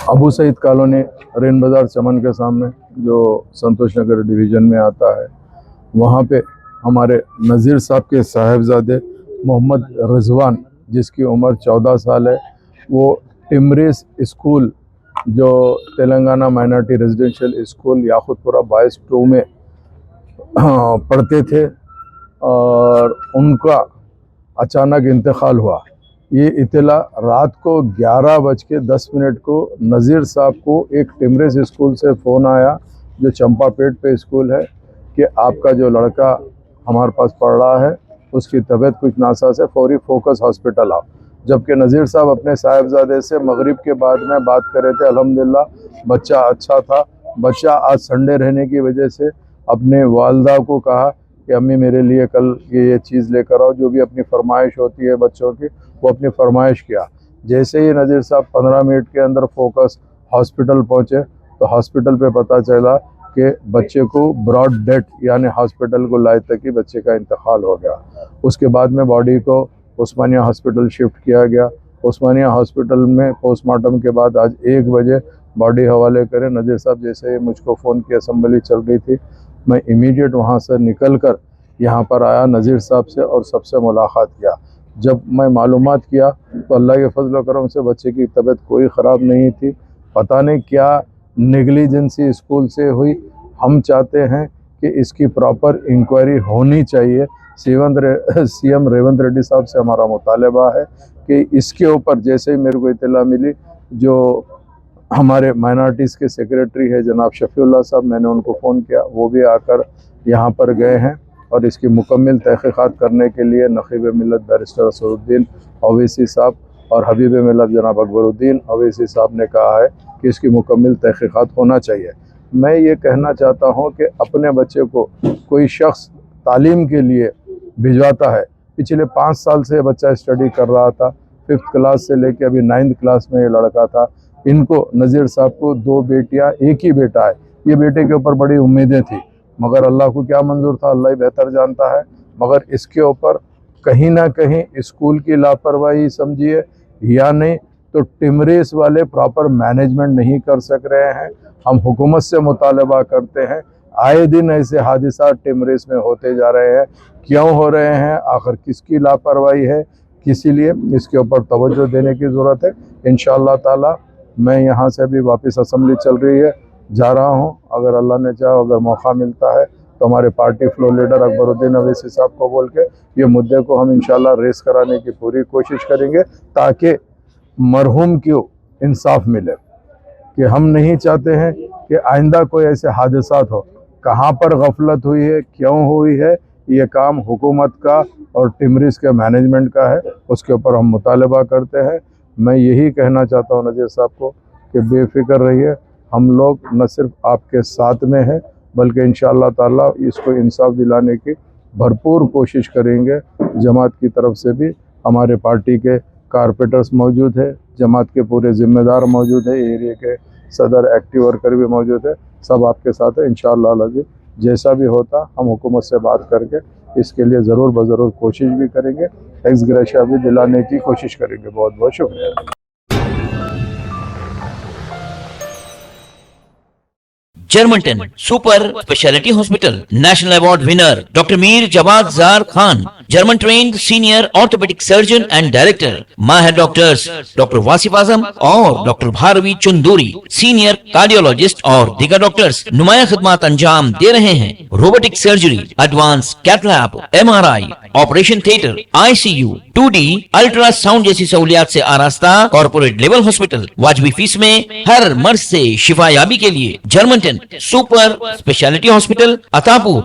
Abu Saeed colony rain बाज़ार चमन के सामने जो संतोष नगर डिवीज़न में आता है, वहाँ पे हमारे नज़ीर साहब के साहबजादे मोहम्मद रिजवान, जिसकी उम्र 14 साल है, वो टिमरिस स्कूल जो Telangana minority residential school Yakutpura 22-2 में पढ़ते थे और उनका अचानक इंतकाल हुआ। ये इत्तला रात को 11:10 को नज़ीर साहब को एक टिमरिस स्कूल से फ़ोन आया जो चंपापेट पे स्कूल है कि आपका जो लड़का हमारे पास पढ़ रहा है उसकी तबीयत कुछ नासाज है, फौरी फोकस हॉस्पिटल आओ। जबकि नज़ीर साहब अपने साहिबजादे से मगरिब के बाद में बात कर रहे थे, अल्हम्दुलिल्लाह बच्चा अच्छा था। बच्चा आज संडे रहने की वजह से अपने वालदा को कहा कि अम्मी मेरे लिए कल ये चीज़ लेकर आओ, जो भी अपनी फरमाइश होती है बच्चों की वो अपनी फरमाइश किया। जैसे ही नज़ीर साहब 15 मिनट के अंदर फोकस हॉस्पिटल पहुँचे तो हॉस्पिटल पे पता चला कि बच्चे को ब्रॉड डेथ यानी हॉस्पिटल को लाए तक ही बच्चे का इंतकाल हो गया। उसके बाद में बॉडी को उस्मानिया हॉस्पिटल शिफ्ट किया गया। उस्मानिया हॉस्पिटल में पोस्टमार्टम के बाद आज 1 बजे बॉडी हवाले करें। नज़ीर साहब जैसे ही मुझको फ़ोन की असम्बली चल रही थी, मैं इमीडिएट वहाँ से निकल कर यहाँ पर आया नज़ीर साहब से और सबसे मुलाकात किया। जब मैं मालूमात किया तो अल्लाह के फजल व करम से बच्चे की तबीयत कोई ख़राब नहीं थी। पता नहीं क्या नेगलिजेंसी स्कूल से हुई। हम चाहते हैं कि इसकी प्रॉपर इंक्वायरी होनी चाहिए। सीएम रेवंत रेड्डी साहब से हमारा मुतालबा है कि इसके ऊपर, जैसे ही मेरे को इत्तला मिली, जो हमारे माइनॉरिटीज़ के सेक्रेटरी है जनाब शफीउल्लाह साहब, मैंने उनको फ़ोन किया, वो भी आकर यहाँ पर गए हैं और इसकी मुकम्मल तहक़ीक़ात करने के लिए नक़ीब मिल्लत बैरिस्टर असदुद्दीन ओवैसी साहब और हबीब मिल्लत जनाब अकबरुद्दीन ओवैसी साहब ने कहा है कि इसकी मुकम्मल तहक़ीक़ात होना चाहिए। मैं ये कहना चाहता हूँ कि अपने बच्चे को कोई शख्स तालीम के लिए भिजवाता है। पिछले 5 साल से बच्चा स्टडी कर रहा था, 5th क्लास से लेके अभी 9th क्लास में ये लड़का था। इनको नज़ीर साहब को 2 बेटियाँ, एक ही बेटा है। ये बेटे के ऊपर बड़ी उम्मीदें थी, मगर अल्लाह को क्या मंजूर था अल्लाह ही बेहतर जानता है। मगर इसके ऊपर कहीं ना कहीं स्कूल की लापरवाही समझिए या नहीं तो टिमरिस वाले प्रॉपर मैनेजमेंट नहीं कर सक रहे हैं। हम हुकूमत से मुतालबा करते हैं, आए दिन ऐसे हादिसा टिमरिस में होते जा रहे हैं। क्यों हो रहे हैं, आखिर किसकी लापरवाही है, किसी लिए इसके ऊपर तवज्जो देने की ज़रूरत है। इंशाअल्लाह ताला मैं यहाँ से अभी वापस असम्बली चल रही है जा रहा हूँ। अगर अल्लाह ने चाहा, अगर मौका मिलता है तो हमारे party floor leader Akbaruddin Owaisi साहब को बोल के ये मुद्दे को हम इंशाअल्लाह रेस कराने की पूरी कोशिश करेंगे ताकि मरहूम को इंसाफ मिले। कि हम नहीं चाहते हैं कि आइंदा कोई ऐसे हादसात हो। कहाँ पर गफलत हुई है, क्यों हुई है, ये काम हुकूमत का और टिमरिस के मैनेजमेंट का है, उसके ऊपर हम मुतालबा करते हैं। मैं यही कहना चाहता हूँ नज़ीर साहब को कि बेफिक्र रहिए, हम लोग न सिर्फ आपके साथ में हैं बल्कि इंशाअल्लाह ताला इसको इंसाफ दिलाने की भरपूर कोशिश करेंगे। जमात की तरफ से भी हमारे पार्टी के कारपोरेटर्स मौजूद है, जमात के पूरे ज़िम्मेदार मौजूद है, एरिया के सदर एक्टिव वर्कर भी मौजूद है, सब आपके साथ है। इंशाअल्लाह जैसा भी होता हम हुकूमत से बात करके इसके लिए ज़रूर ब-ज़रूर कोशिश भी करेंगे, एक्स ग्रेशिया भी दिलाने की कोशिश करेंगे। बहुत बहुत शुक्रिया। Germantown Super Speciality Hospital National Award winner Dr. Mir Jawad Zar Khan, German trained senior orthopedic surgeon and director, Mahir doctors Dr. Wasif Azam और Dr. Bharvi Chunduri, senior cardiologist और दीगर डॉक्टर्स नुमाया खिदमत अंजाम दे रहे हैं। Robotic surgery, advance cath lab, MRI, operation theatre, ICU, 2D ultrasound जैसी सहूलियात से आरास्ता कॉर्पोरेट लेवल हॉस्पिटल। वाजबी फीस में हर मर्ज से शिफायाबी के लिए Germanten super speciality hospital, Attapur.